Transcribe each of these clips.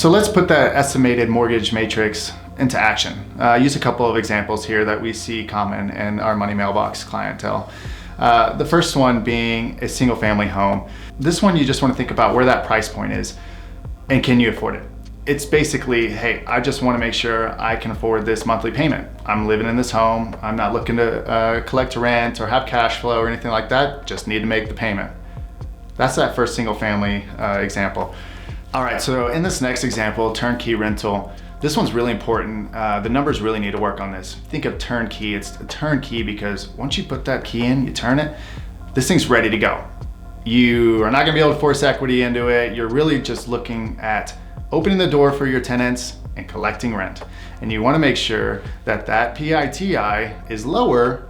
So let's put that estimated mortgage matrix into action. Use a couple of examples here that we see common in our Money Mailbox clientele. The first one being a single family home. This one you just want to think about where that price point is and can you afford it? It's basically, hey, I just want to make sure I can afford this monthly payment. I'm living in this home. I'm not looking to collect rent or have cash flow or anything like that. Just need to make the payment. That's that first single family example. All right, so in this next example, turnkey rental, this one's really important. The numbers really need to work on this. Think of turnkey. It's a turnkey because once you put that key in, you turn it, this thing's ready to go. You are not gonna be able to force equity into it. You're really just looking at opening the door for your tenants and collecting rent. And you wanna make sure that that PITI is lower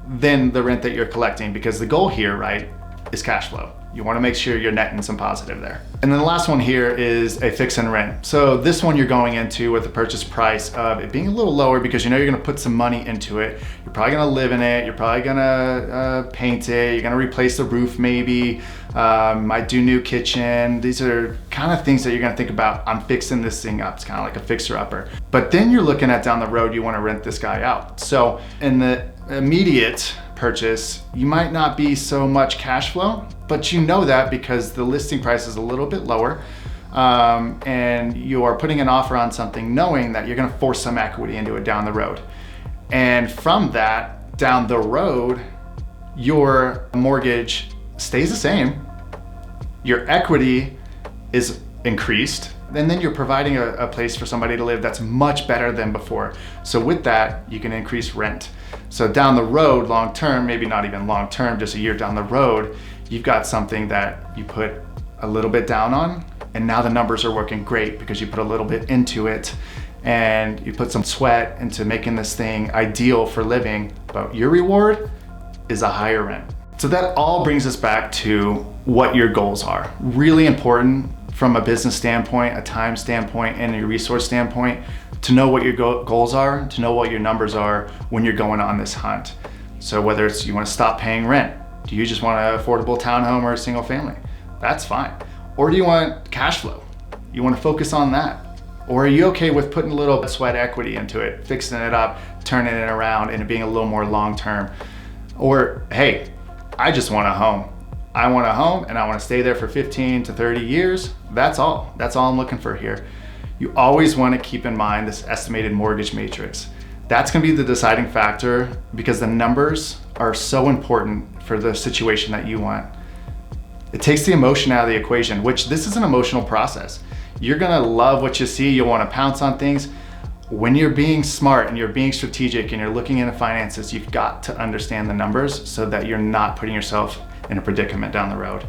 than the rent that you're collecting, because the goal here, right, is cash flow. You wanna make sure you're netting some positive there. And then the last one here is a fix and rent. So this one you're going into with the purchase price of it being a little lower because you know you're gonna put some money into it. You're probably gonna live in it. You're probably gonna paint it. You're gonna replace the roof maybe. Might do new kitchen. These are kind of things that you're gonna think about. I'm fixing this thing up. It's kind of like a fixer-upper. But then you're looking at down the road, you wanna rent this guy out. So in the immediate purchase, you might not be so much cash flow, but you know that because the listing price is a little bit lower, and you are putting an offer on something knowing that you're gonna force some equity into it down the road. And from that, down the road, your mortgage stays the same, your equity is increased, and then you're providing a place for somebody to live that's much better than before. So with that, you can increase rent. So down the road, long term, maybe not even long term, just a year down the road, you've got something that you put a little bit down on, and now the numbers are working great because you put a little bit into it and you put some sweat into making this thing ideal for living, but your reward is a higher rent. So that all brings us back to what your goals are. Really important from a business standpoint, a time standpoint, and a resource standpoint, to know what your goals are, to know what your numbers are when you're going on this hunt. So whether it's you want to stop paying rent, do you just want an affordable townhome or a single family? That's fine. Or do you want cash flow? You want to focus on that? Or are you okay with putting a little sweat equity into it, fixing it up, turning it around, and it being a little more long-term? Or, hey, I just want a home. I want a home and I want to stay there for 15 to 30 years. That's all. That's all I'm looking for here. You always want to keep in mind this estimated mortgage matrix. That's going to be the deciding factor because the numbers are so important for the situation that you want. It takes the emotion out of the equation, which this is an emotional process. You're going to love what you see. You'll want to pounce on things. When you're being smart and you're being strategic and you're looking into finances, you've got to understand the numbers so that you're not putting yourself in a predicament down the road.